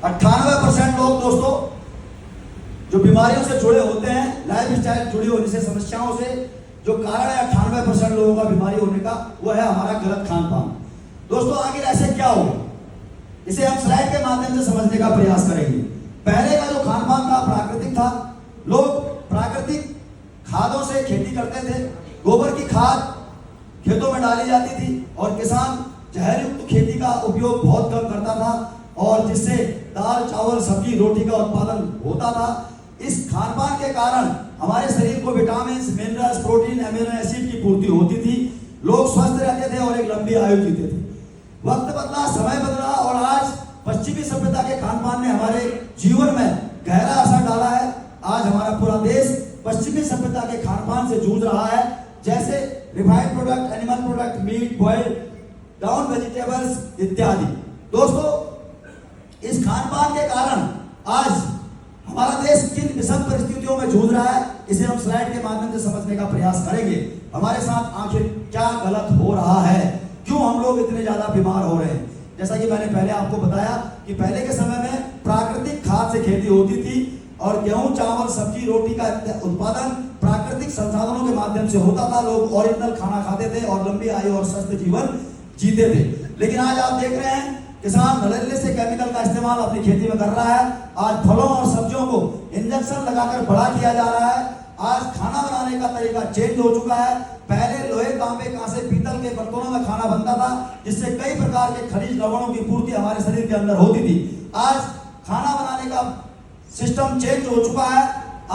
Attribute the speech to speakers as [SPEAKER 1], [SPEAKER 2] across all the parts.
[SPEAKER 1] 98% लोग दोस्तों जो बीमारियों से जुड़े होते हैं, लाइफ स्टाइल जुड़ी होने से, समस्याओं से, जो कारण है 98% लोगों का बीमारी होने का, वो है हमारा गलत खान पान। दोस्तों आखिर ऐसे क्या हो, इसे हम स्लाइड के माध्यम से समझने का प्रयास करेंगे। पहले का जो खान पान था प्राकृतिक था, लोग प्राकृतिक खादों से खेती करते थे, गोबर की खाद खेतों में डाली जाती थी और किसान जहर युक्त खेती का उपयोग बहुत कम करता था और जिससे दाल चावल सब्जी रोटी का उत्पादन होता था। इस खान पान के कारण हमारे शरीर को vitamin minerals protein amino acid की पूर्ति होती थी, लोग स्वस्थ रहते थे और एक लंबी आयु जीते थे। वक्त बदला, समय बदला और आज पश्चिमी सभ्यता के खान पान ने हमारे जीवन में गहरा असर डाला है। आज हमारा पूरा देश पश्चिमी सभ्यता के खान पान से जूझ रहा है, जैसे refined product, animal product, meat, boiled down vegetables इत्यादि। दोस्तों इस खान पान के कारण आज हमारा देश किन विषम परिस्थितियों में जूझ रहा है, इसे हम स्लाइड के माध्यम से समझने का प्रयास करेंगे। हमारे साथ आखिर क्या गलत हो रहा है, क्यों हम लोग इतने ज्यादा बीमार हो रहे हैं। जैसा कि मैंने पहले आपको बताया कि पहले के समय में प्राकृतिक खाद से खेती होती थी और गेहूं चावल सब्जी रोटी का उत्पादन प्राकृतिक संसाधनों के माध्यम से होता था। लोग ओरिजिनल खाना खाते थे और लंबी आयु और स्वस्थ जीवन जीते थे। लेकिन आज आप देख रहे हैं किसान नलले से केमिकल का इस्तेमाल अपनी खेती में कर रहा है। आज फलों और सब्जियों को इंजेक्शन लगाकर बड़ा किया जा रहा है। आज खाना बनाने का तरीका चेंज हो चुका है। पहले लोहे तांबे कांसे पीतल के बर्तनों में खाना बनता था, जिससे कई प्रकार के खनिज लवणों की पूर्ति हमारे शरीर के अंदर होती थी। आज खाना बनाने का सिस्टम चेंज हो चुका है।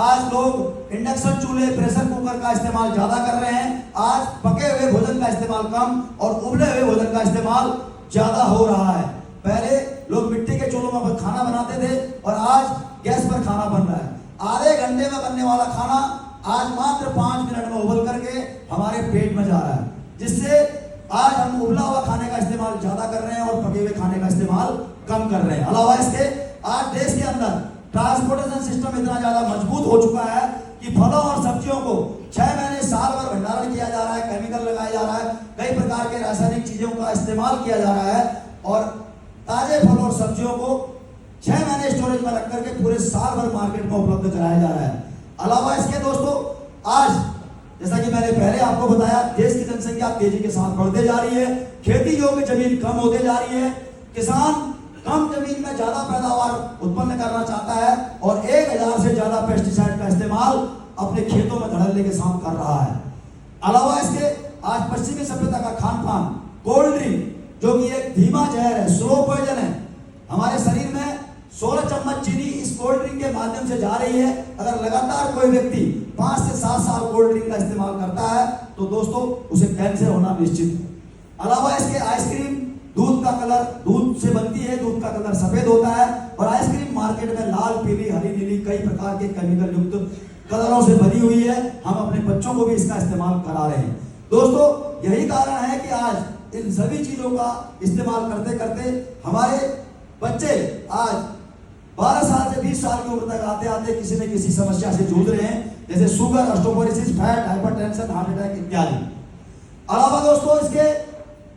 [SPEAKER 1] आज लोग इंडक्शन चूल्हे प्रेशर कुकर का इस्तेमाल ज्यादा कर रहे हैं। आज पके हुए भोजन का इस्तेमाल कम और उबले हुए भोजन का इस्तेमाल ज्यादा हो रहा है। पहले लोग मिट्टी के चूल्हों में खाना बनाते थे और आज गैस पर खाना बन रहा है। आधे घंटे में बनने वाला खाना आज मात्र 5 मिनट में उबल करके हमारे पेट में जा रहा है, जिससे आज हम उबला हुआ खाने का इस्तेमाल ज्यादा कर रहे हैं और पके हुए खाने का इस्तेमाल कम कर रहे हैं। अलावा इसके आज देश के अंदर ट्रांसपोर्टेशन सिस्टम इतना ज्यादा मजबूत हो चुका है कि फलों और सब्जियों को 6 महीने साल भर भंडारण किया जा रहा है, केमिकल लगाया जा रहा है, कई प्रकार के रासायनिक चीजों का इस्तेमाल किया जा रहा है और ताजे फल और सब्जियों को 6 महीने स्टोरेज में रख करके पूरे साल भर मार्केट में उपलब्ध कराया जा रहा है। अलावा इसके दोस्तों आज जैसा कि मैंने पहले आपको बताया, देश की जनसंख्या तेजी के साथ बढ़ते जा रही है, खेती योग्य जमीन कम होते जा रही है, किसान कम जमीन में ज्यादा पैदावार उत्पन्न करना चाहता है और 1000 से ज्यादा पेस्टिसाइड का इस्तेमाल अपने खेतों में धड़ल्ले के साथ कर रहा है। अलावा इसके आज पश्चिमी सभ्यता का खान पान, कोल्ड ड्रिंक जो कि एक धीमा जहर है, स्लो पॉइजन है, हमारे शरीर में 16 चम्मच चीनी इस कोल्ड ड्रिंक के माध्यम से जा रही है। अगर लगातार कोई व्यक्ति 5 से 7 साल कोल्ड ड्रिंक का इस्तेमाल करता है तो दोस्तों उसे कैंसर होना निश्चित है। अलावा इसके आइसक्रीम, दूध का कलर, दूध से बनती है, दूध का कलर सफेद होता है और आइसक्रीम मार्केट में लाल पीली हरी नीली कई प्रकार के केमिकल युक्त कलरों से बनी हुई है। हम अपने बच्चों को भी इसका इस्तेमाल करा रहे हैं। दोस्तों यही कारण है कि आज इन सभी चीजों का इस्तेमाल करते करते हमारे बच्चे आज 12 साल से 20 साल की उम्र तक आते आते किसी न किसी समस्या से जूझ रहे हैं, जैसे sugar, osteoporosis, fat, hypertension, heart attack इत्यादि। अलावा दोस्तों इसके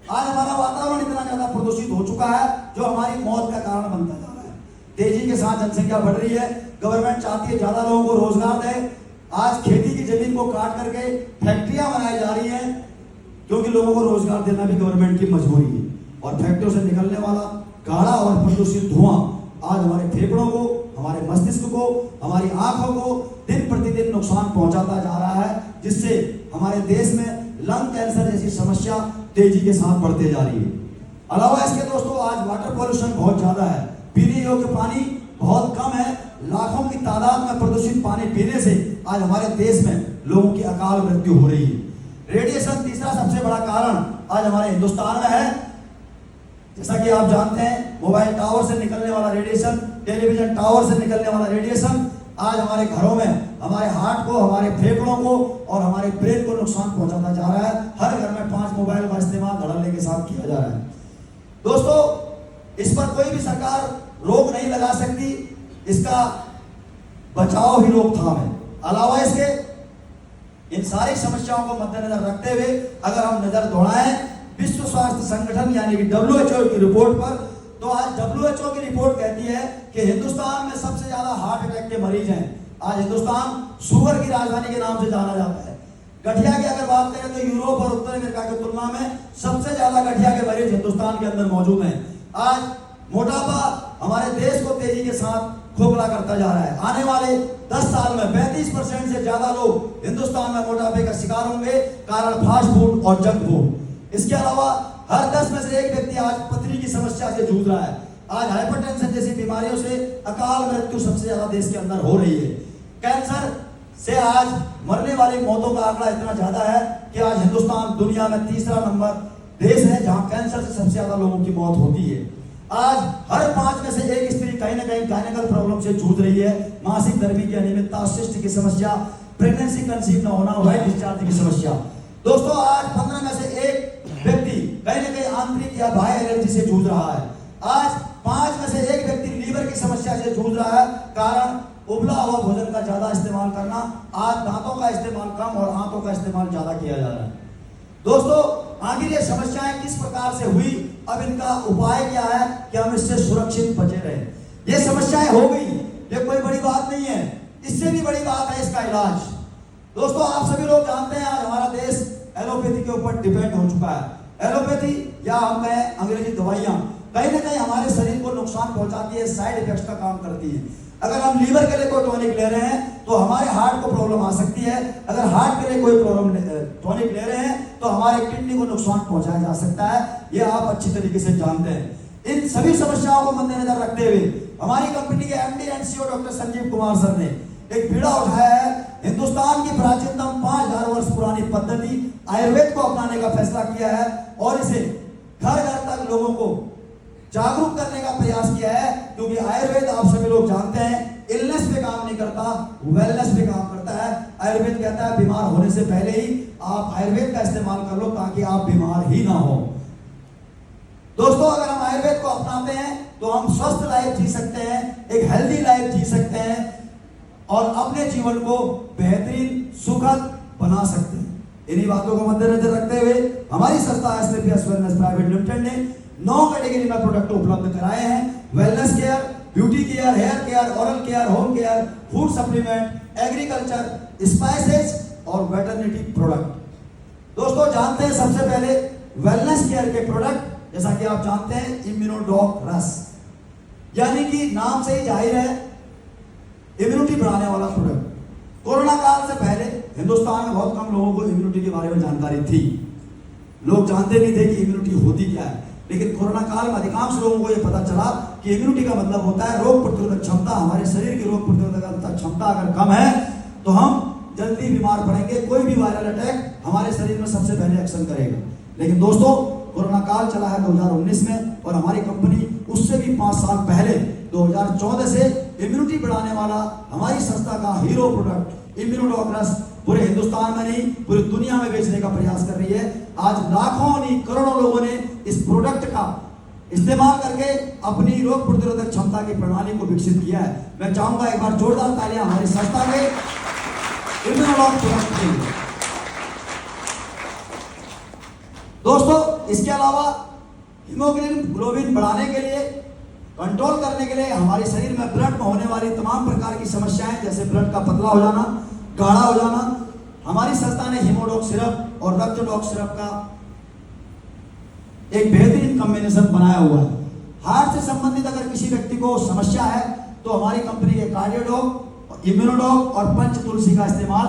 [SPEAKER 1] आज हमारा वातावरण इतना ज्यादा प्रदूषित हो चुका है जो हमारी मौत का कारण बनता जा रहा है। तेजी के साथ जनसंख्या बढ़ रही है, गवर्नमेंट चाहती है ज्यादा लोगों को रोजगार दे। आज खेती की जमीन को काट करके फैक्ट्रियां बनाई जा रही हैं, क्योंकि लोगों को रोजगार देना भी गवर्नमेंट की मजबूरी है। और फैक्ट्रियों से निकलने वाला गाढ़ा और प्रदूषित धुआं आज हमारे फेफड़ों को, हमारे मस्तिष्क को, हमारी आंखों को दिन प्रतिदिन नुकसान पहुंचाता जा रहा है, जिससे हमारे देश में लंग कैंसर जैसी समस्या तेजी के साथ बढ़ते जा रही है। अलावा इसके दोस्तों आज वाटर पॉल्यूशन बहुत ज्यादा है, पीने योग्य पानी बहुत कम है। लाखों की तादाद में प्रदूषित पानी पीने से आज हमारे देश में लोगों की अकाल मृत्यु हो रही है। रेडिएशन तीसरा सबसे बड़ा कारण आज हमारे हिंदुस्तान में है। जैसा कि आप जानते हैं, मोबाइल टावर से निकलने वाला रेडिएशन, टेलीविजन टावर से निकलने वाला रेडिएशन आज हमारे घरों में हमारे हार्ट को, हमारे फेफड़ों को और हमारे ब्रेन को नुकसान पहुंचाता जा रहा है। हर घर में 5 मोबाइल का इस्तेमाल धड़ल्ले के साथ किया जा रहा है। दोस्तों इस पर कोई भी सरकार रोक नहीं लगा सकती, इसका बचाव ही रोकथाम है। अलावा इसके इन सारी समस्याओं को मद्देनजर रखते हुए अगर हम नजर दौड़ाएं विश्व स्वास्थ्य संगठन यानी कि WHO की रिपोर्ट पर, तो आज WHO की रिपोर्ट कहती है कि हिंदुस्तान में सबसे ज्यादा हार्ट अटैक के मरीज हैं। आज हिंदुस्तान शुगर की राजधानी के नाम से जाना जाता है। गठिया की अगर बात करें तो यूरोप और उत्तर अमेरिका की तुलना में सबसे ज्यादा गठिया के मरीज हिंदुस्तान के अंदर मौजूद हैं। आज मोटापा हमारे देश को तेजी के साथ खोखला करता जा रहा है। आने वाले 10 साल में 35% से ज्यादा लोग हिंदुस्तान में मोटापे का शिकार होंगे, कारण फास्ट फूड और जंक फूड। इसके अलावा हर 10 में से एक व्यक्ति आज पथरी की समस्या से जूझ रहा है। आज हाइपरटेंशन जैसी बीमारियों से अकाल मृत्यु सबसे ज्यादा देश के अंदर हो रही है। कैंसर से आज मरने वाली मौतों का आंकड़ा इतना ज्यादा है कि आज हिंदुस्तान दुनिया में तीसरा नंबर देश है जहां कैंसर से सबसे ज्यादा लोगों की मौत होती है। आज हर 5 में से एक स्त्री कहीं ना कहीं गायनेकल प्रॉब्लम से जूझ रही है। मासिक धर्मी की अनियमितता, शिष्ट की समस्या, प्रेगनेंसी कंसीव न होना, वाइट डिस्चार्ज की समस्या। दोस्तों, आज 15 में से एक व्यक्ति कहीं ना कहीं आंतरिक या बाह्य एलर्जी से जूझ रहा है। आज 5 में से एक व्यक्ति लीवर की समस्या से जूझ रहा है, कारण उबला हुआ भोजन का ज्यादा इस्तेमाल करना। आज दांतों का इस्तेमाल कम और आंतों का इस्तेमाल ज्यादा किया जा रहा है। दोस्तों, आखिर ये समस्याएं किस प्रकार से हुई, अब इनका उपाय क्या है कि हम इससे सुरक्षित बचे रहें। ये समस्याएं हो गई, ये कोई बड़ी बात नहीं है। इससे भी बड़ी बात है इसका इलाज। दोस्तों, आप सभी लोग जानते हैं आज हमारा देश एलोपैथी के ऊपर डिपेंड हो चुका है। एलोपैथी या हम कहें अंग्रेजी दवाइयां कहीं ना कहीं हमारे शरीर को नुकसान पहुंचाती है, साइड इफेक्ट्स का काम करती है। अगर हम लीवर के लिए कोई टॉनिक ले रहे हैं तो हमारे हार्ट को प्रॉब्लम आ सकती है। अगर हार्ट के लिए कोई टॉनिक ले रहे हैं तो हमारे किडनी को नुकसान पहुंचाया जा सकता है। ये आप अच्छी तरीके से जानते हैं। इन सभी समस्याओं को मद्देनजर रखते हुए हमारी कंपनी के MD and CEO doctor Sanjeev Kumar sir ने एक बीड़ा उठाया है। हिंदुस्तान की प्राचीनतम 5000 वर्ष पुरानी पद्धति आयुर्वेद को अपनाने का फैसला किया है और इसे घर घर तक लोगों को जागरूक करने का प्रयास किया है, क्योंकि आयुर्वेद आप सभी लोग जानते हैं इलनेस पे काम नहीं करता, वेलनेस पे काम करता है। आयुर्वेद कहता है बीमार होने से पहले ही आप आयुर्वेद का इस्तेमाल कर लो ताकि आप बीमार ही ना हो। दोस्तों, अगर हम आयुर्वेद को अपनाते हैं तो हम स्वस्थ लाइफ जी सकते हैं, एक हेल्दी लाइफ जी सकते हैं और अपने जीवन को बेहतरीन सुखद बना सकते हैं। इन्हीं बातों को मद्देनजर रखते हुए हमारी संस्था SNPS वेलनेस प्राइवेट लिमिटेड ने 9 कैटेगरी में प्रोडक्ट उपलब्ध कराए हैं। Wellness care, beauty care, hair care, oral care, home care, food supplement, agriculture, spices और वेटरनिटी प्रोडक्ट। दोस्तों, जानते हैं सबसे पहले वेलनेस केयर के प्रोडक्ट, जैसा कि आप जानते हैं इम्यूनोडॉक रस, यानी कि नाम से ही जाहिर है इम्यूनिटी बढ़ाने वाला प्रोडक्ट। कोरोना काल से पहले हिंदुस्तान में बहुत कम लोगों को इम्यूनिटी के बारे में जानकारी थी। लोग जानते नहीं थे कि इम्यूनिटी होती क्या है, लेकिन कोरोना काल में अधिकांश लोगों को यह पता चला कि इम्यूनिटी का मतलब होता है रोग प्रतिरोधक क्षमता। हमारे शरीर की रोग प्रतिरोधक क्षमता अगर कम है तो हम जल्दी बीमार पड़ेंगे, कोई भी वायरल अटैक हमारे शरीर में सबसे पहले एक्शन करेगा। लेकिन दोस्तों, कोरोना काल चला है 2019 में और हमारी कंपनी उससे भी 5 साल पहले 2014 से इम्यूनिटी बढ़ाने वाला हमारी संस्था का हीरो प्रोडक्ट इम्यूनोडॉक रस पूरे हिंदुस्तान में नहीं पूरी दुनिया में बेचने का प्रयास कर रही है। आज लाखों नहीं करोड़ों लोगों ने इस प्रोडक्ट का इस्तेमाल करके अपनी रोग प्रतिरोधक क्षमता की प्रणाली को विकसित किया है। मैं चाहूंगा एक बार जोरदार तालियां हमारी संस्था के इम्यूनोडॉक प्रोडक्ट के लिए। दोस्तों, इसके अलावा हीमोग्लोबिन बढ़ाने के लिए, कंट्रोल करने के लिए हमारे शरीर में ब्लड में होने वाली तमाम प्रकार की समस्याएं जैसे ब्लड का पतला हो जाना, गाढ़ा हो जाना, हमारी संस्था ने हीमोडॉक सिरप और रक्तडॉक सिरप का एक बेहतरीन कॉम्बिनेशन बनाया हुआ है। हार्ट से संबंधित अगर किसी व्यक्ति को समस्या है तो हमारी कंपनी के कार्डियोडॉक, इम्यूनोडॉक और पंच तुलसी का इस्तेमाल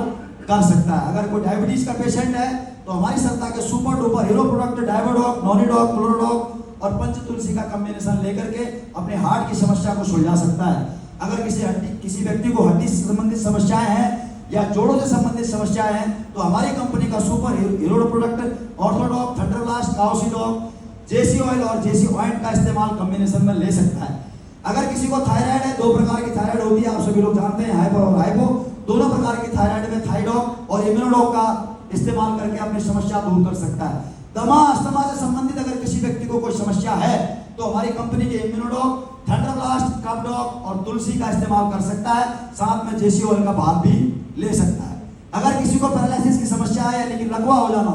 [SPEAKER 1] कर सकता है। अगर कोई डायबिटीज का पेशेंट है तो हमारी संस्था के सुपर डुपर हीरो प्रोडक्ट डायबोडॉक, नॉनिडॉक, क्लोरोडॉक और पंच तुलसी का कॉम्बिनेशन लेकर के अपने हार्ट की समस्या को सुलझा सकता है। अगर किसी व्यक्ति को हड्डी से संबंधित समस्याएं हैं या जोड़ों से संबंधित समस्याएं हैं तो हमारी कंपनी का सुपर हीरो प्रोडक्ट ऑर्थोडॉक, थंडरब्लास्ट, काउसिडॉक, जेसी ऑयल और जेसी ऑइंट का इस्तेमाल कॉम्बिनेशन में ले सकता है। अगर किसी को थायराइड है, 2 प्रकार की थायराइड होती है, आप सभी लोग जानते हैं, हाइपर और हाइपो। दोनों प्रकार की थायराइड में थाइडॉक और इम्यूनोडॉक का इस्तेमाल करके अपनी समस्या दूर कर सकता है। दमा, अस्थमा से संबंधित अगर किसी व्यक्ति को कोई समस्या है तो हमारी कंपनी के इम्यूनोडॉक, थंडरब्लास्ट, कपडॉक और तुलसी का इस्तेमाल कर सकता है। साथ में जेसी ऑयल का भाग भी ले सकता है। अगर किसी को पैरालिसिस की समस्या है यानी कि लकवा हो जाना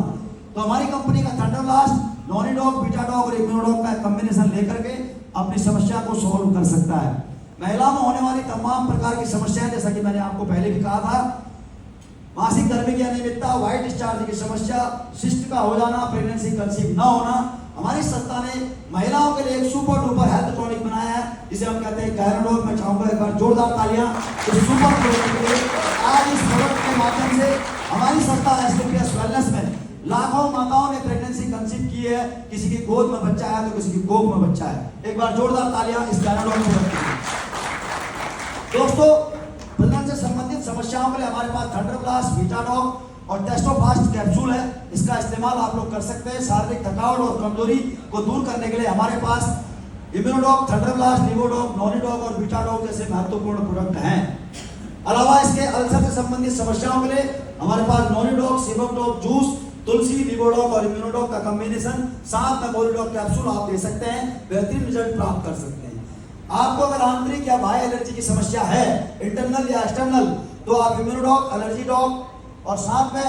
[SPEAKER 1] तो हमारी कंपनी का थंडरब्लास्ट, नॉनिडॉक, बीटाडॉक और इम्यूनोडॉक का कॉम्बिनेशन लेकर के अपनी समस्या को सॉल्व कर सकता है। महिलाओं में होने वाली तमाम प्रकार की समस्याएं, जैसा कि मैंने आपको पहले भी कहा था, मासिक धर्म की अनियमितता, व्हाइट डिस्चार्ज की समस्या, शिस्ट का हो जाना, प्रेगनेंसी कंसीव न होना, हमारी संस्था ने महिलाओं के लिए एक सुपर डुपर हेल्थ टॉनिक बनाया है, जिसे हम कहते हैं गायरोडॉग। मैं चाहूंगा एक बार जोरदार तालियां इस सुपर प्रोडक्ट के लिए। आज इस प्रोडक्ट के माध्यम से हमारी संस्था एसडीपीएस वेलनेस में लाखों माताओं ने प्रेगनेंसी कंसीव की है। किसी की गोद में बच्चा है तो किसी की कोख में बच्चा है। एक बार जोरदार तालियां इस गायरोडॉग प्रोडक्ट के लिए। दोस्तों, प्रजनन से संबंधित समस्याओं के लिए हमारे पास थंडरप्लास्ट, वीटाडॉग और टेस्टोफास्ट कैप्सूल है। इसका इस्तेमाल आप लोग कर सकते हैं शारीरिक थकावट और कमजोरी को दूर करने के लिए। हमारे पास इम्यूनोडॉग, थंडरप्लास्ट, लिवोडॉग, नॉनिडॉग और वीटाडॉग जैसे महत्वपूर्ण प्रोडक्ट हैं। अलावा इसके अल्सर से संबंधित समस्याओं के लिए हमारे पास नॉनिडॉग, सिबोडॉग जूस, तुलसी, लिवोडॉग और इम्यूनोडॉग का कॉम्बिनेशन, साथ में मोरिडॉग कैप्सूल आप ले सकते हैं। बेहतरीन रिजल्ट प्राप्त कर सकते हैं। आपको अगर आंतरिक या बाह्य एलर्जी की समस्या है, इंटरनल या एक्सटर्नल, तो आप इम्यूनोडॉग, एलर्जी डॉग और साथ में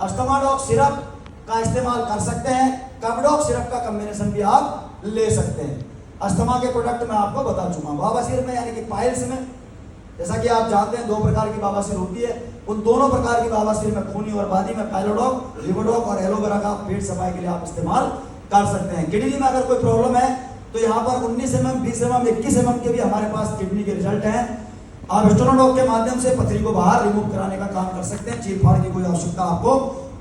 [SPEAKER 1] अस्थमाडॉग सिरप का इस्तेमाल कर सकते हैं। कार्बडॉग सिरप का कॉम्बिनेशन भी आप ले सकते हैं। अस्थमा के प्रोडक्ट मैं आपको बता चुका हूं। बवासीर में यानी कि पाइल्स में, जैसा कि आप जानते हैं, 2 प्रकार की बवासीर होती है। उन दोनों प्रकार की बवासीर में, खूनी और बादी में, पाइलोडॉग, लिवोडॉग और एलोवेरा का पेट सफाई के लिए आप इस्तेमाल कर सकते हैं। किडनी में अगर कोई प्रॉब्लम है तो यहाँ पर 19 mm, 20 mm, 21 mm के भी हमारे पास किडनी के रिजल्ट हैं। आप स्टेनोडॉग के माध्यम से पथरी को बाहर रिमूव कराने का काम कर सकते हैं। चीर फाड़ की कोई आवश्यकता आपको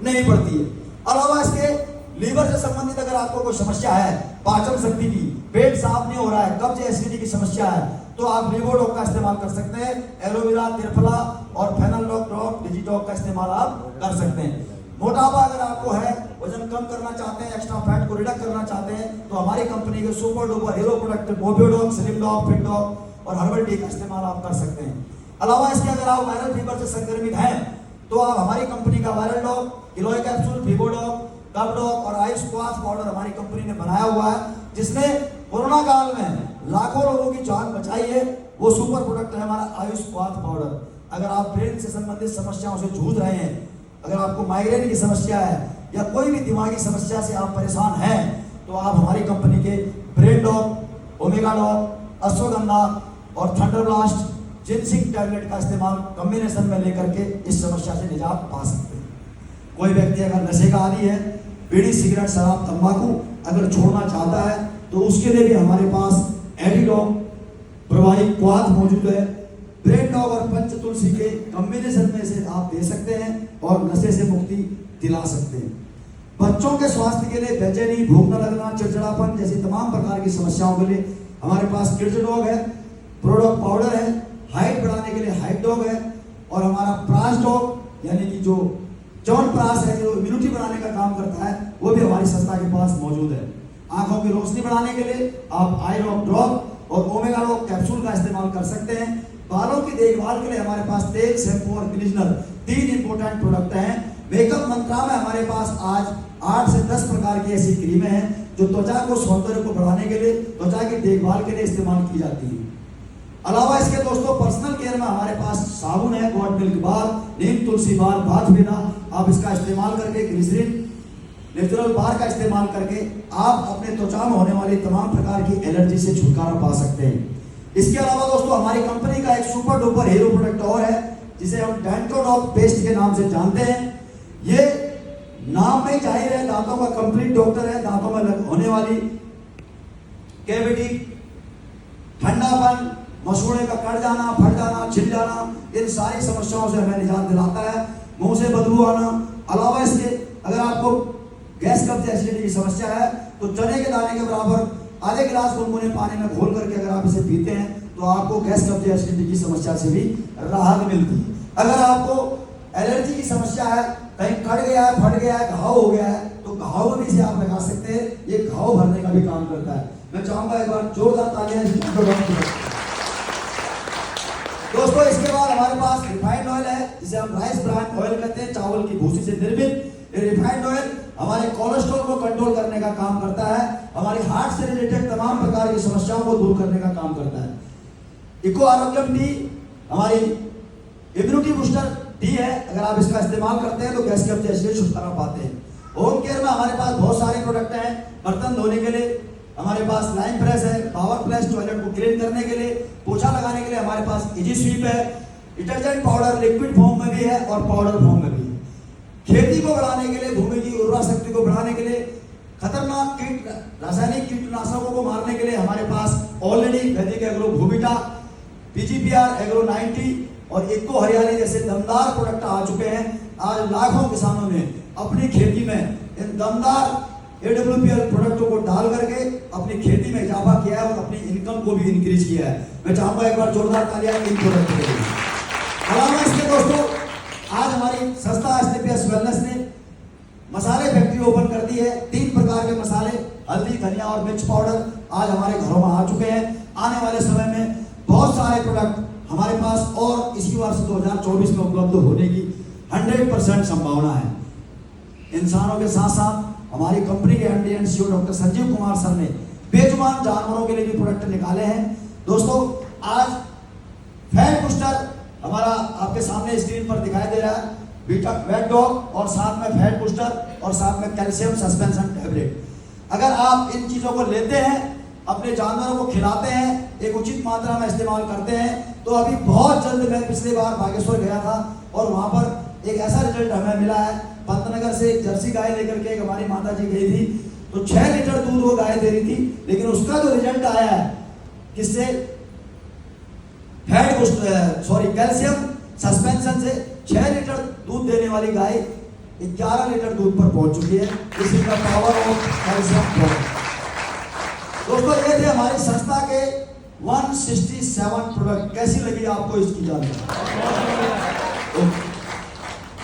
[SPEAKER 1] नहीं पड़ती है। अलावा इसके लीवर से संबंधित अगर आपको कोई समस्या है, पाचन शक्ति की, पेट साफ नहीं हो रहा है, कब्ज एसिडिटी की समस्या है, तो आप लिवोडॉग का इस्तेमाल कर सकते हैं। एलोवेरा, त्रिफला और फेनलडॉग ड्रॉप, डिजिटॉग का इस्तेमाल आप कर सकते हैं। मोटापा अगर आपको है, वजन कम करना चाहते हैं, एक्स्ट्रा फैट को रिडक्ट करना चाहते हैं, तो हमारी कंपनी के सुपर डुपर हीरो प्रोडक्ट मोबियोडॉग, स्लिम डॉग, फिट डॉग और हर्बल टी का इस्तेमाल आप कर सकते हैं। अलावा इसके अगर आप वायरल फीवर से संक्रमित हैं तो आप हमारी कंपनी का वायरल डॉग, गिलोय कैप्सूल, विवोडॉग, कपडॉग और आयुष क्वाथ पाउडर हमारी कंपनी ने बनाया हुआ है, जिसने कोरोना काल में लाखों लोगों की जान बचाई है। वो सुपर प्रोडक्ट है हमारा आयुष क्वाथ पाउडर। अगर आप ब्रेन से संबंधित समस्याओं से जूझ रहे हैं, अगर आपको माइग्रेन की समस्या है या कोई भी दिमागी समस्या से आप परेशान हैं, तो आप हमारी कंपनी के brain dog, omega dog, ashwagandha और थंडरब्लास्ट, जिनसिंग टैबलेट का इस्तेमाल कॉम्बिनेशन में लेकर के इस समस्या से निजात पा सकते हैं। कोई व्यक्ति अगर नशे का आदी है, बीड़ी, सिगरेट, शराब, तंबाकू अगर छोड़ना चाहता है, तो उसके लिए भी हमारे पास एडिडॉग, प्रवाही क्वाथ मौजूद है। ब्रेन डॉग और पंच तुलसी के कॉम्बिनेशन में से आप दे सकते हैं और नशे से मुक्ति दिला सकते हैं। बच्चों के स्वास्थ्य के लिए बेचैनी, भूख न लगना, चिड़चिड़ापन जैसी तमाम प्रकार की समस्याओं के लिए हमारे पास किड्स डॉग है, प्रोडक्ट पाउडर है, हाइट बढ़ाने के लिए हाइट डॉग है, और हमारा प्रास डॉग यानी कि जो चवन प्रास है, जो इम्यूनिटी बढ़ाने का काम करता है, वो भी हमारी संस्था के पास मौजूद है। आंखों की रोशनी बढ़ाने के लिए आप आई ड्रॉप ड्रॉप और ओमेगा डॉग कैप्सूल का इस्तेमाल कर सकते हैं। बालों की देखभाल के लिए हमारे पास तेल, शैम्पू और कंडीशनर 3 इंपोर्टेंट प्रोडक्ट हैं। मेकअप मंत्रा में हमारे पास आज 8 से 10 प्रकार की ऐसी क्रीमें हैं जो त्वचा को, सौंदर्य को बढ़ाने के लिए, त्वचा की देखभाल के लिए इस्तेमाल की जाती है। अलावा इसके दोस्तों पर्सनल केयर में हमारे पास साबुन है, गॉड मिल्क बार, नीम तुलसी बार, बाथ बिना, आप इसका इस्तेमाल करके, ग्लिसरीन नेचुरल बार का इस्तेमाल करके आप अपने त्वचा में होने वाली तमाम प्रकार की एलर्जी से छुटकारा पा सकते हैं। इसके अलावा दोस्तों हमारी कंपनी का एक सुपर डुपर हीरो प्रोडक्ट और है, जिसे हम डेंटोडॉग पेस्ट के नाम से जानते हैं। ये नाम में जाहिर है, दांतों का कंप्लीट डॉक्टर है। दांतों में होने वाली कैविटी, ठंडापन, मसूड़े का कट जाना, फट जाना, छिल जाना, इन सारी समस्याओं से हमें निजात दिलाता है। मुंह से बदबू आना, अलावा इसके अगर आपको गैस, कब्ज, एसिडिटी की समस्या है, तो चने के दाने के बराबर आधे गिलास गुनगुने पानी में घोल करके अगर आप इसे पीते हैं, तो आपको गैस, कब्ज, एसिडिटी की समस्या से भी राहत मिलती है। अगर आपको एलर्जी की समस्या है, कहीं कट गया है, फट गया है, घाव हो गया है, तो घाव में भी इसे आप लगा सकते हैं। ये घाव भरने का भी काम करता है। मैं चाहूंगा एक बार जोरदार तालियां दोस्तों। इसके बाद हमारे पास रिफाइंड ऑयल है, जिसे हम राइस ब्रांड ऑयल कहते हैं, चावल की भूसी से निर्मित। ये रिफाइंड ऑयल हमारे कोलेस्ट्रॉल को कंट्रोल करने का काम करता है, हमारी हार्ट से रिलेटेड तमाम प्रकार की समस्याओं को दूर करने का काम करता है। इको आरोग्यम टी हमारी इम्यूनिटी बूस्टर टी है। अगर आप इसका इस्तेमाल करते हैं तो गैस, कब्ज, एसिडिटी से छुटकारा पाते हैं। होम केयर में हमारे पास बहुत सारे प्रोडक्ट हैं। बर्तन धोने के लिए हमारे पास लाइन प्रेस है, पावर प्रेस टॉयलेट को क्लीन करने के लिए, पोछा लगाने के लिए हमारे पास इजी स्वीप है, डिटर्जेंट पाउडर लिक्विड फॉर्म में भी है और पाउडर फॉर्म में भी है। खेती को बढ़ाने के लिए, भूमि की उर्वरा शक्ति को बढ़ाने के लिए, खतरनाक कीट रासायनिक कीटनाशकों को मारने के लिए हमारे पास ऑलरेडी वैदिक एग्रो भूमिटा, पीजीपीआर एग्रो 90 और इको हरियाली जैसे दमदार प्रोडक्ट आ चुके हैं। आज लाखों किसानों ने अपनी खेती में इन दमदार AWPL प्रोडक्टों को डाल करके अपनी खेती में इजाफा किया है और अपनी इनकम को भी इंक्रीज किया है। मैं चाहूंगा एक बार जोरदार तालियां इन प्रोडक्ट के लिए। अलावा इसके दोस्तों, आज हमारी संस्था STPS वेलनेस ने मसाले फैक्ट्री ओपन कर दी है। 3 प्रकार के मसाले, हल्दी, धनिया और मिर्च पाउडर आज हमारे घरों में आ चुके हैं। आने वाले समय में बहुत सारे प्रोडक्ट हमारे पास और इसी वर्ष 2024 में उपलब्ध होने की 100% संभावना है। इंसानों के साथ साथ हमारी कंपनी के MD and CEO doctor Sanjeev Kumar sir ने बेजुबान जानवरों के लिए भी प्रोडक्ट निकाले हैं। दोस्तों, आज फैट बूस्टर हमारा आपके सामने स्क्रीन पर दिखाई दे रहा है, बीटा वेट डॉग और साथ में फैट बूस्टर और साथ में कैल्शियम सस्पेंशन टैबलेट। अगर आप इन चीजों को लेते हैं, अपने जानवरों को खिलाते हैं, एक उचित मात्रा में इस्तेमाल करते हैं, तो अभी बहुत जल्द, मैं पिछली बार बागेश्वर गया था और वहां पर एक ऐसा रिजल्ट हमें मिला है। पंतनगर से एक जर्सी गाय लेकर के एक हमारी माता जी गई थी, तो 6 लीटर दूध वो गाय दे रही थी, लेकिन उसका जो रिजल्ट आया है किससे, कैल्शियम सस्पेंशन से 6 लीटर दूध देने वाली गाय 11 लीटर दूध पर पहुंच चुकी है। इसी का पावर ऑफ कैल्शियम। दोस्तों, ये थे हमारी संस्था के 167 प्रोडक्ट। कैसी लगी आपको इसकी जानकारी?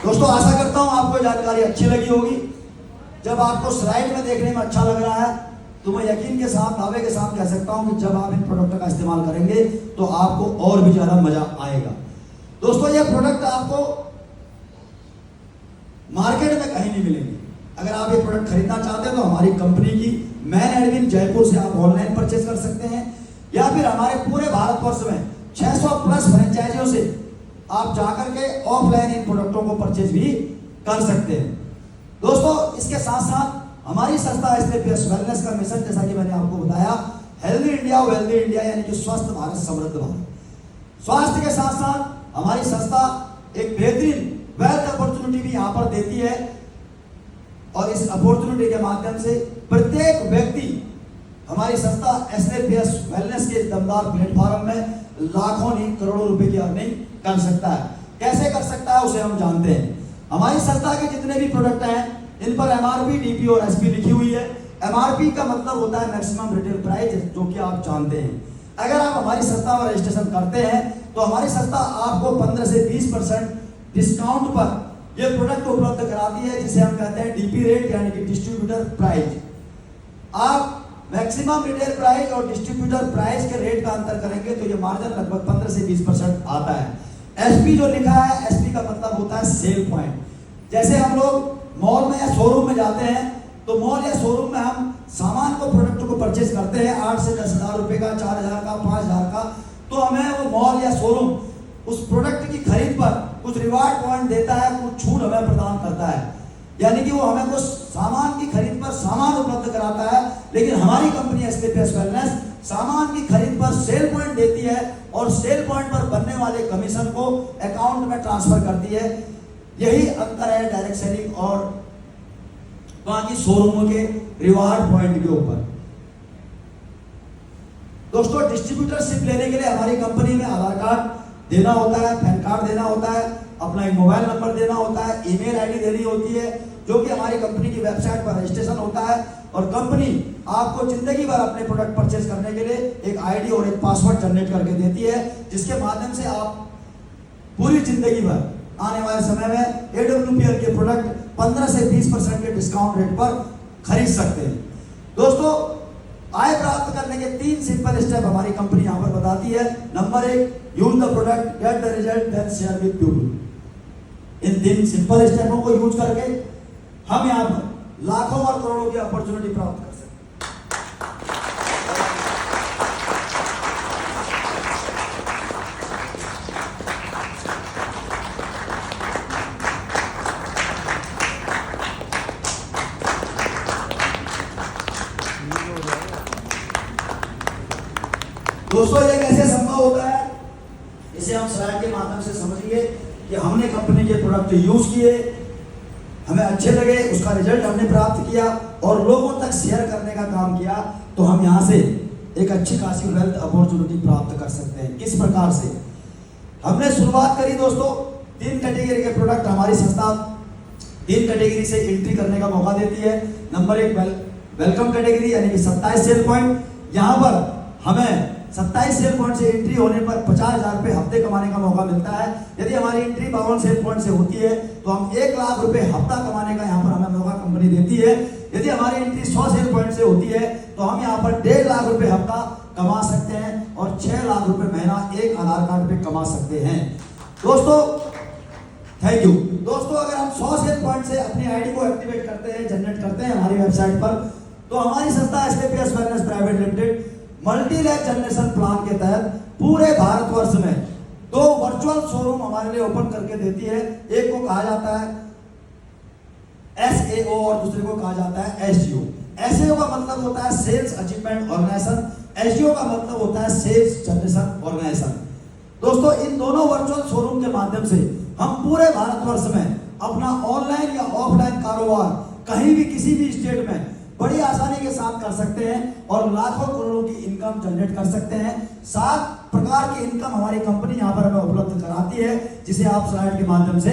[SPEAKER 1] दोस्तों, आशा करता हूं आपको जानकारी अच्छी लगी होगी। जब आपको स्लाइड में देखने में अच्छा लग रहा है, तो मैं यकीन के साथ, दावे के साथ कह सकता हूं कि जब आप इन प्रोडक्ट का इस्तेमाल करेंगे तो आपको और भी ज्यादा मजा आएगा। दोस्तों, ये प्रोडक्ट आपको मार्केट में कहीं नहीं मिलेंगे। अगर आप ये प्रोडक्ट खरीदना चाहते हैं तो हमारी कंपनी की मैन एडविन जयपुर से आप ऑनलाइन परचेज कर सकते हैं, या फिर हमारे पूरे भारतवर्ष में 600 प्लस फ्रेंचाइजियों से आप जाकर के ऑफलाइन इन प्रोडक्टों को परचेज भी कर सकते हैं। दोस्तों, इसके साथ साथ हमारी संस्था STPS वेलनेस का मिशन, जैसा कि मैंने आपको बताया, हेल्दी इंडिया वेल्दी इंडिया, यानी कि स्वस्थ भारत समृद्ध भारत। स्वास्थ्य के साथ साथ हमारी संस्था एक बेहतरीन वेल्थ अपॉर्चुनिटी भी यहाँ पर देती है, और इस अपॉर्चुनिटी के माध्यम से प्रत्येक व्यक्ति हमारी संस्था STPS वेलनेस के दमदार प्लेटफॉर्म में लाखों नहीं करोड़ों रुपए की अर्निंग कर सकता है। कैसे कर सकता है उसे हम जानते हैं। हमारी संस्था के जितने भी प्रोडक्ट हैं, इन पर MRP, DP और SP लिखी हुई है। MRP का मतलब होता है मैक्सिमम रिटेल प्राइस, जो कि आप जानते हैं। अगर आप हमारी संस्था में रजिस्ट्रेशन करते हैं तो हमारी संस्था आपको 15 से 20% डिस्काउंट पर यह प्रोडक्ट उपलब्ध कराती है, जिसे हम कहते हैं DP रेट, यानी कि डिस्ट्रीब्यूटर प्राइस। आप मैक्सिमम रिटेल प्राइस और डिस्ट्रीब्यूटर प्राइस के रेट का अंतर करेंगे तो ये मार्जिन लगभग 15 से 20% आता है। SP जो लिखा है, SP का मतलब होता है सेल पॉइंट। जैसे हम लोग मॉल में या शोरूम में जाते हैं, तो मॉल या शोरूम में हम सामान को, प्रोडक्ट को परचेज करते हैं 8 से 10 हज़ार रुपए का, 4 हज़ार का, 5 हज़ार का, तो हमें वो मॉल या शोरूम उस प्रोडक्ट की खरीद पर कुछ रिवार्ड पॉइंट देता है, कुछ छूट हमें प्रदान करता है, यानी कि वो हमें कुछ सामान की खरीद पर सामान उपलब्ध कराता है। लेकिन हमारी कंपनी STPS वेलनेस सामान की खरीद पर सेल पॉइंट देती है और सेल पॉइंट पर बनने वाले कमीशन को अकाउंट में ट्रांसफर करती है। यही अंतर है डायरेक्ट सेलिंग और बाकी शोरूमों के रिवार्ड पॉइंट के ऊपर। दोस्तों, डिस्ट्रीब्यूटरशिप लेने के लिए हमारी कंपनी में आधार कार्ड देना होता है, पैन कार्ड देना होता है, अपना एक मोबाइल नंबर देना होता है, ईमेल आईडी देनी होती है, जो कि हमारी कंपनी की वेबसाइट पर रजिस्ट्रेशन होता है। और कंपनी आपको जिंदगी भर अपने प्रोडक्ट परचेज करने के लिए एक आईडी और एक पासवर्ड जनरेट करके देती है, जिसके माध्यम से आप पूरी जिंदगी भर आने वाले समय में AWPL के प्रोडक्ट 15 से 20% के डिस्काउंट रेट पर खरीद सकते हैं। दोस्तों, आय प्राप्त करने के 3 सिंपल स्टेप हमारी कंपनी यहाँ पर बताती है। Number 1, use the product, get the result, then share with people. इन 3 सिंपल स्टेपों को यूज करके हम यहाँ पर लाखों और करोड़ों की अपॉर्चुनिटी प्राप्त कर सकते हैं। के माध्यम से समझिए कि हमने कंपनी के प्रोडक्ट यूज किए, हमें अच्छे लगे, उसका रिजल्ट हमने प्राप्त किया और लोगों तक शेयर करने का काम किया, तो हम यहाँ से एक अच्छी खासी वेल्थ अपॉर्चुनिटी प्राप्त कर सकते हैं। किस प्रकार से हमने शुरुआत करी दोस्तों, 3 कैटेगरी के प्रोडक्ट हमारी संस्था 3 कैटेगरी से एंट्री करने का मौका देती है। नंबर 1 वेलकम कैटेगरी यानी कि 27 सेल पॉइंट। यहाँ पर हमें 27 सेल पॉइंट से एंट्री होने पर 50,000 रुपये हफ्ते कमाने का मौका मिलता है। यदि हमारी एंट्री 52 सेल पॉइंट से होती है तो हम 1 लाख रुपए हफ्ता कमाने का यहाँ पर हमें मौका कंपनी देती है। यदि हमारी एंट्री 100 सेल पॉइंट से होती है तो हम यहाँ पर 1.5 लाख रुपए हफ्ता कमा सकते हैं और 6 लाख रुपए महीना एक आधार कार्ड पे कमा सकते हैं। दोस्तों थैंक यू। दोस्तों अगर हम 100 सेल पॉइंट से अपनी आईडी को एक्टिवेट करते हैं, जनरेट करते हैं हमारी वेबसाइट पर, तो हमारी संस्था SKPS wellness private limited multi lab generation plan के तहत पूरे भारतवर्ष में 2 वर्चुअल शोरूम हमारे लिए ओपन करके देती है। एक को कहा जाता है SAO और दूसरे को कहा जाता है SGO। SAO का मतलब होता है सेल्स अचीवमेंट ऑर्गेनाइजेशन, SGO का मतलब होता है सेल्स जनरेशन ऑर्गेनाइजेशन। दोस्तों इन दोनों वर्चुअल शोरूम के माध्यम से हम पूरे भारतवर्ष में अपना ऑनलाइन या ऑफलाइन कारोबार कहीं भी किसी भी स्टेट में बड़ी आसानी के साथ कर सकते हैं और लाखों करोड़ों की इनकम जनरेट कर सकते हैं। 7 प्रकार की इनकम हमारी कंपनी यहाँ पर हमें उपलब्ध कराती है, जिसे आप स्लाइड के माध्यम से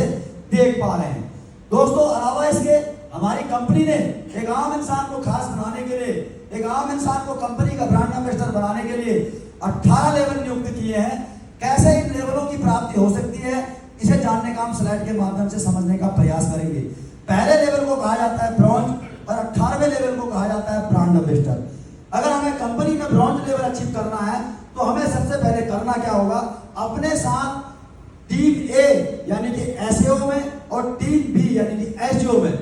[SPEAKER 1] देख पा रहे हैं। दोस्तों अलावा इसके हमारी कंपनी ने एक आम इंसान को खास बनाने के लिए, एक आम इंसान को कंपनी का ब्रांड एम्बेसडर बनाने के लिए 18 लेवल नियुक्त किए हैं। कैसे इन लेवलों की प्राप्ति हो सकती है, इसे जानने का हम स्लाइड के माध्यम से समझने का प्रयास करेंगे। पहले लेवल को कहा जाता है ब्रॉन्ज और 18वें लेवल को कहा जाता है ब्रांड एम्बेसडर। अगर हमें कंपनी में ब्रॉन्ज लेवल अचीव करना है तो हमें सबसे पहले करना क्या होगा, अपने साथ टीम ए यानी कि SAO में और टीम बी यानी कि SGO में,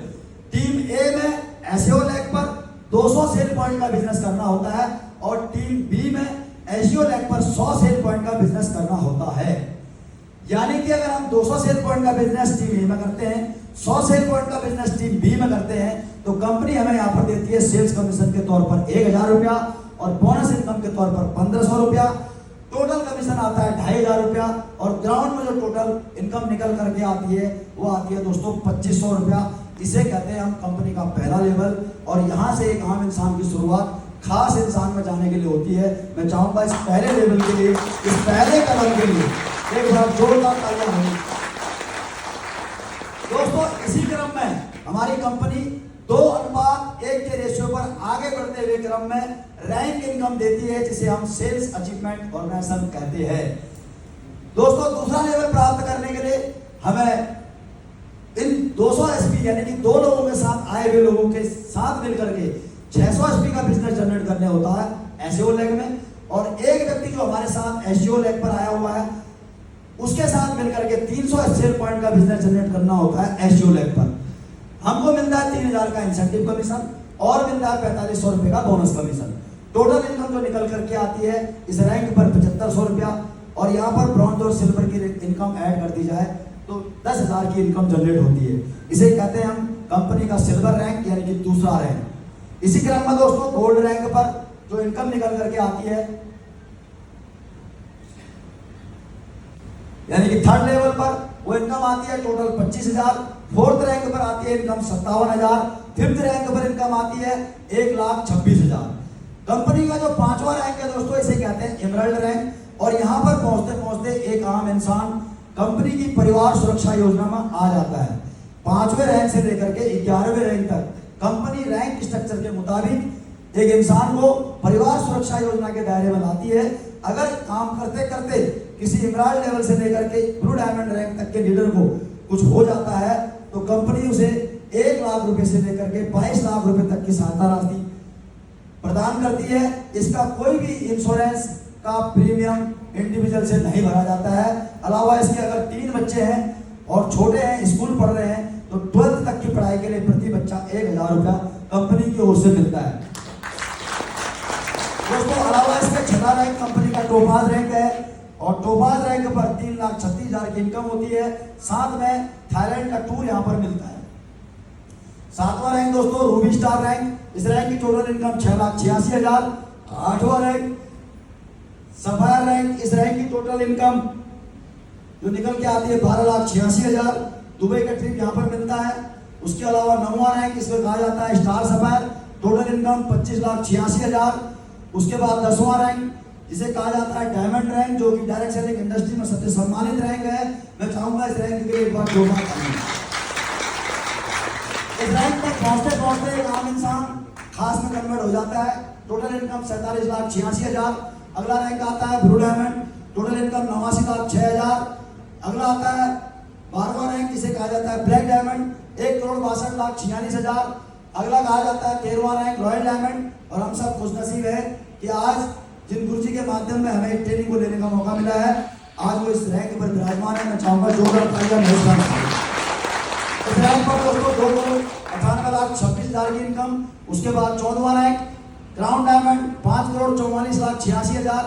[SPEAKER 1] टीम ए में SAO लेग पर 200 सेल पॉइंट का बिजनेस करना होता है और टीम बी में SGO लेग पर 100 सेल पॉइंट का बिजनेस करना होता है। यानी कि अगर हम 200 सेल पॉइंट का बिजनेस टीम ए में करते हैं, 100 सेल पॉइंट का बिजनेस टीम बी में करते हैं, तो कंपनी हमें यहाँ पर देती है सेल्स कमीशन के तौर पर 1,000 रुपया और बोनस इनकम के तौर पर 1,500 रुपया। टोटल कमीशन आता है 2,500 रुपया और ग्राउंड में जो टोटल इनकम निकल करके आती है वो आती है दोस्तों 2,500 रुपया। इसे कहते हैं हम कंपनी का पहला लेवल। और यहाँ से एक आम इंसान की शुरुआत खास इंसान में जाने के लिए होती है। मैं चाहूंगा इस पहले लेवल के लिए, इस पहले कदम के लिए एक बार जोरदार तालियां होंगी। दोस्तों इसी क्रम में हमारी कंपनी 2:1 के रेशियो पर आगे बढ़ते हुए क्रम में रैंक इनकम देती है, जिसे हम सेल्स अचीवमेंट ऑर्गेनाइजेशन कहते हैं। दोस्तों दूसरा लेवल प्राप्त करने के लिए हमें इन 200 SP यानी कि 2 लोगों के साथ आए हुए लोगों के साथ मिलकर के 600 SP का बिजनेस जनरेट करने होता है SAO लेग में, और एक व्यक्ति जो हमारे साथ SGO लेग पर आया हुआ है उसके साथ मिलकर के 300 सेल पॉइंट का बिजनेस जनरेट करना होता है SGO लेग पर। हमको मिलता है 3,000 का इंसेंटिव कमीशन और मिलता है 4,500 रुपए का बोनस कमीशन। टोटल इनकम जो निकल करके आती है इस रैंक पर 7,500 रुपया, और यहाँ पर ब्रॉन्ज और सिल्वर की इनकम ऐड कर दी जाए तो 10,000 की इनकम जनरेट होती है। इसे कहते हैं हम कंपनी का सिल्वर रैंक यानी कि दूसरा रैंक। इसी क्रम में दोस्तों गोल्ड रैंक पर जो इनकम निकल करके आती है यानी कि थर्ड लेवल पर वो इनकम आती है टोटल 25,000। फोर्थ रैंक पर आती है इनकम 57,000। फिफ्थ रैंक पर इनकम आती है 1,26,000। कंपनी का जो 5वां रैंक है दोस्तों इसे कहते हैं एमराल्ड रैंक, और यहाँ पर पहुंचते पहुंचते एक आम इंसान कंपनी की परिवार सुरक्षा योजना में आ जाता है। 5वें रैंक से लेकर के 11वें रैंक तक कंपनी रैंक स्ट्रक्चर के मुताबिक एक इंसान को परिवार सुरक्षा योजना के दायरे में लाती है। अगर काम करते करते किसी इमराल्ड लेवल से लेकर के ब्लू डायमंड रैंक तक के लीडर को कुछ हो जाता है तो कंपनी उसे 1 लाख रुपए से लेकर के 22 लाख रुपए तक की सहायता राशि प्रदान करती है। इसका कोई भी इंश्योरेंस का प्रीमियम इंडिविजुअल से नहीं भरा जाता है। अलावा इसके अगर 3 बच्चे हैं और छोटे हैं, स्कूल पढ़ रहे हैं, तो 12th तक की पढ़ाई के लिए प्रति बच्चा 1,000 रुपया कंपनी की ओर से मिलता है। दोस्तों अलावा इसका 6वां रैंक कंपनी का टोपाज रैंक है, और टोपाज रैंक पर 3,36,000 की इनकम होती है। साथ में थाईलैंड का टूर यहाँ पर मिलता है। 7वां रैंक दोस्तों रूबी स्टार रैंक, इस रैंक की टोटल इनकम 6,86,000। 8वां रैंक सफायर रैंक, इस रैंक की टोटल इनकम जो निकल के आती है 12,86,000। दुबई का ट्रिप यहाँ पर मिलता है। उसके अलावा 9वां रैंक इसमें कहा जाता है स्टार सफायर, टोटल इनकम 25,86,000। उसके बाद 10वां रैंक जिसे कहा जाता है डायमंड रैंक, जो कि डायरेक्ट सेलिंग इंडस्ट्री में सबसे सम्मानित रैंक है। मैं चाहूंगा इस रैंक के लिए एक बार जोरदार ताली। इस रैंक तक पहुंचते पहुंचते एक आम इंसान खास में कन्वर्ट हो जाता है। Total income 47,86,000। अगला रैंक आता है ब्लू डायमंड, टोटल इनकम 89,06,000। अगला आता है 12वां रैंक जिसे कहा जाता है ब्लैक डायमंड, 1,62,46,46,000। अगला कहा जाता है 13वां रैंक रॉयल डायमंड। और हम सब खुशनसीब है कि आज जिन गुरुजी के माध्यम में हमें ट्रेनिंग को लेने का मौका मिला है, आज वो इस रैंक पर विराजमान है। मैं चाहूंगा जोरदार तालियां मेहरबान। इस रैंक पर दोस्तों 2,98,26,000 की इनकम। उसके बाद 14वां रैंक क्राउन डायमंड, 5,44,86,000।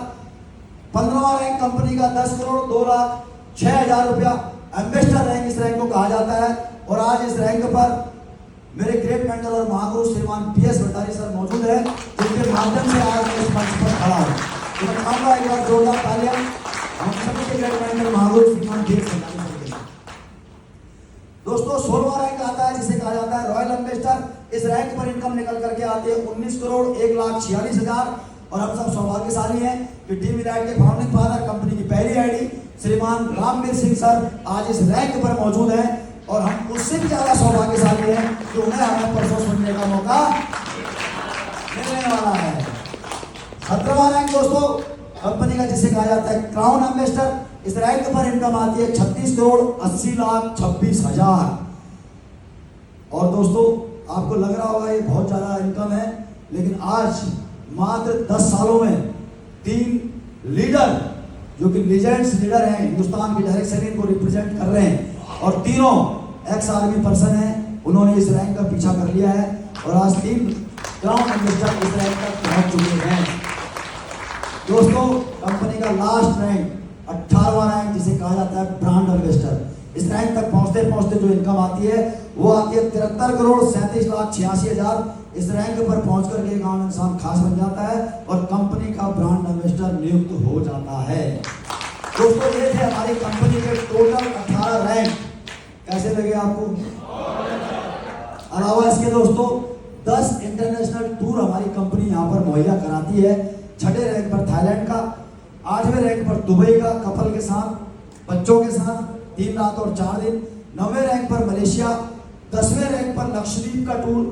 [SPEAKER 1] 15वां रैंक कंपनी का 10,02,06,000 रुपया। एम्बेसडर रैंक इस रैंक को कहा जाता है। और आज इस रैंक पर मेरे ग्रेट मेंटर और महागुरु श्रीमान PS भट्टारी सर मौजूद है, जिनके माध्यम से आज मैं इस मंच पर खड़ा हूं। तो मैं चाहूंगा एक बार जोरदार तालियां हम सभी के ग्रेट मेंटर महागुरु श्रीमान PS भट्टारी सर के लिए। दोस्तों 16वां रैंक आता है जिसे कहा जाता है रॉयल एम्बेसडर। इस रैंक पर इनकम निकल करके आती है 19,01,46,000। और हम सब सौभाग्यशाली हैं कि टीम यूनाइट के फाउंडिंग फादर, कंपनी की पहली आईडी श्रीमान रामवीर सिंह सर आज इस रैंक पर मौजूद हैं। और हम उससे भी ज्यादा सौभाग्यशाली हैं कि उन्हें हमें परसों सुनने का मौका मिलने वाला है। 17वां रैंक दोस्तों कंपनी का जिसे कहा जाता है क्राउन एम्बेसडर। इस रैंक पर इनकम आती है 36,80,26,000। और दोस्तों आपको लग रहा होगा ये बहुत ज्यादा इनकम है, लेकिन आज मात्र 10 सालों में 3 लीडर जो कि लीजेंड्स लीडर हैं, हिंदुस्तान की डायरेक्ट सेलिंग को रिप्रेजेंट कर रहे हैं और तीनों एक्स आर्मी पर्सन हैं, उन्होंने इस रैंक का पीछा कर लिया है। और आज 3 क्राउन एम्बेसडर इस रैंक तक पहुंच चुके हैं। दोस्तों कंपनी का लास्ट रैंक 18वां रैंक जिसे कहा जाता है ब्रांड एम्बेसडर। इस रैंक तक पहुंचते पहुंचते जो इनकम आती है वो आती है 73,37,86,000। इस रैंक पर पहुंच करके एक आम इंसान खास बन जाता है और कंपनी का ब्रांड एम्बेसडर नियुक्त हो जाता है। दोस्तों ये थे हमारी कंपनी के टोटल 18 रैंक। कैसे लगे आपको? अलावा इसके दोस्तों 10 इंटरनेशनल टूर हमारी कंपनी यहाँ पर मुहैया कराती है। 6ठे रैंक पर थाईलैंड का, 8वें रैंक पर दुबई का कपल के साथ, बच्चों के साथ 3 रात और 4 दिन। 9वें रैंक पर मलेशिया, 10वें रैंक पर लक्षद्वीप का टूर।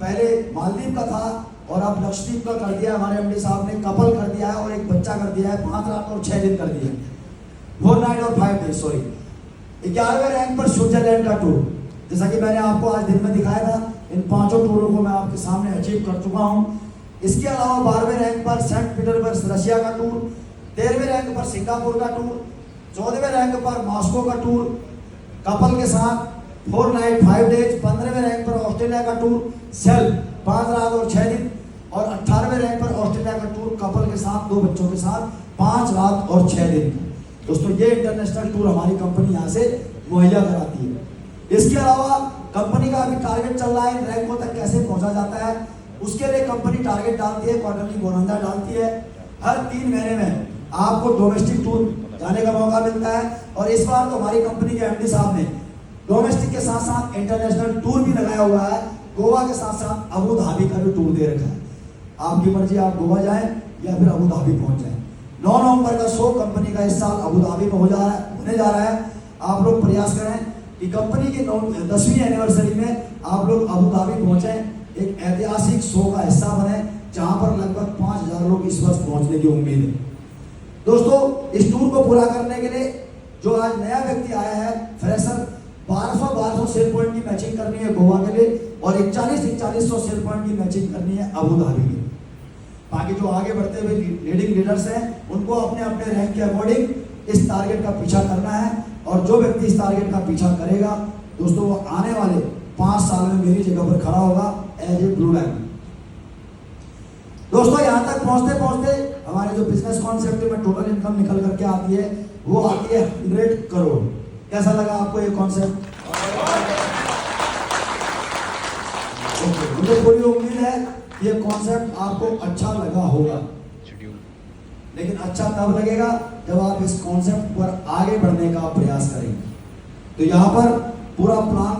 [SPEAKER 1] पहले मालदीव का था और अब लक्षद्वीप का कर दिया हमारे एमडी साहब ने, कपल कर दिया है और एक बच्चा कर दिया है। 5 रात और 6 दिन कर दिया, 4 नाइट और 5 डेज सॉरी। 11वें रैंक पर स्विट्जरलैंड का टूर, जैसा कि मैंने आपको आज दिन में दिखाया था। इन 5 टूरों को मैं आपके सामने अचीव कर चुका हूं। इसके अलावा 12वें रैंक पर सेंट पीटर्सबर्ग रशिया का टूर, 13वें रैंक पर सिंगापुर का टूर, 14वें रैंक पर मॉस्को का टूर कपल के साथ 4 नाइट 5 डेज। 15वें रैंक पर ऑस्ट्रेलिया का टूर सेल्फ 5 रात और 6 दिन। और 18वें रैंक पर ऑस्ट्रेलिया का टूर कपल के साथ 2 बच्चों के साथ 5 रात और 6 दिन। दोस्तों ये इंटरनेशनल टूर हमारी कंपनी यहाँ से मुहैया कराती है। इसके अलावा कंपनी का अभी टारगेट चल रहा है इन रैंकों तक कैसे पहुंचा जाता है, उसके लिए कंपनी टारगेट डालती है, क्वार्टरली बोनंदा डालती है। हर 3 महीने में आपको डोमेस्टिक टूर जाने का मौका मिलता है। और इस बार तो हमारी कंपनी के एमडी साहब ने डोमेस्टिक के साथ साथ इंटरनेशनल टूर भी लगाया हुआ है। गोवा के साथ साथ अबू धाबी का भी टूर दे रखा है। आपकी मर्जी, आप गोवा जाएं या फिर अबू धाबी पहुंच जाएं। 9 नवंबर का शो कंपनी का इस साल अबू धाबी में होने जा रहा है। आप लोग प्रयास करें कि कंपनी की 10वीं एनिवर्सरी में आप लोग अबू धाबी पहुंचे, एक ऐतिहासिक शो का हिस्सा बने, जहां पर लगभग 5,000 लोग इस वर्ष पहुंचने की उम्मीद है। दोस्तों इस टूर को पूरा करने के लिए जो आज नया व्यक्ति आया है फ्रेशर, 1200 सेल पॉइंट की मैचिंग करनी है गोवा के लिए और 4100 सेल पॉइंट की मैचिंग करनी है अबू धाबी के। बाकी जो आगे बढ़ते हुए लीडिंग लीडर्स हैं उनको अपने अपने रैंक के अकॉर्डिंग इस टारगेट का पीछा करना है। और जो व्यक्ति इस टारगेट का पीछा करेगा दोस्तों वो आने वाले 5 साल में मेरी जगह पर खड़ा होगा एज ए ब्लू डायमंड। दोस्तों यहाँ तक पहुंचते पहुंचते हमारे जो बिजनेस कॉन्सेप्ट में टोटल इनकम निकल करके आती है वो आती है 100 करोड़। कैसा लगा आपको ये कॉन्सेप्ट? मुझे पूरी उम्मीद है ये कॉन्सेप्ट आपको अच्छा लगा होगा। लेकिन अच्छा तब लगेगा जब आप इस कॉन्सेप्ट पर आगे बढ़ने का प्रयास करेंगे। तो यहाँ पर पूरा प्लान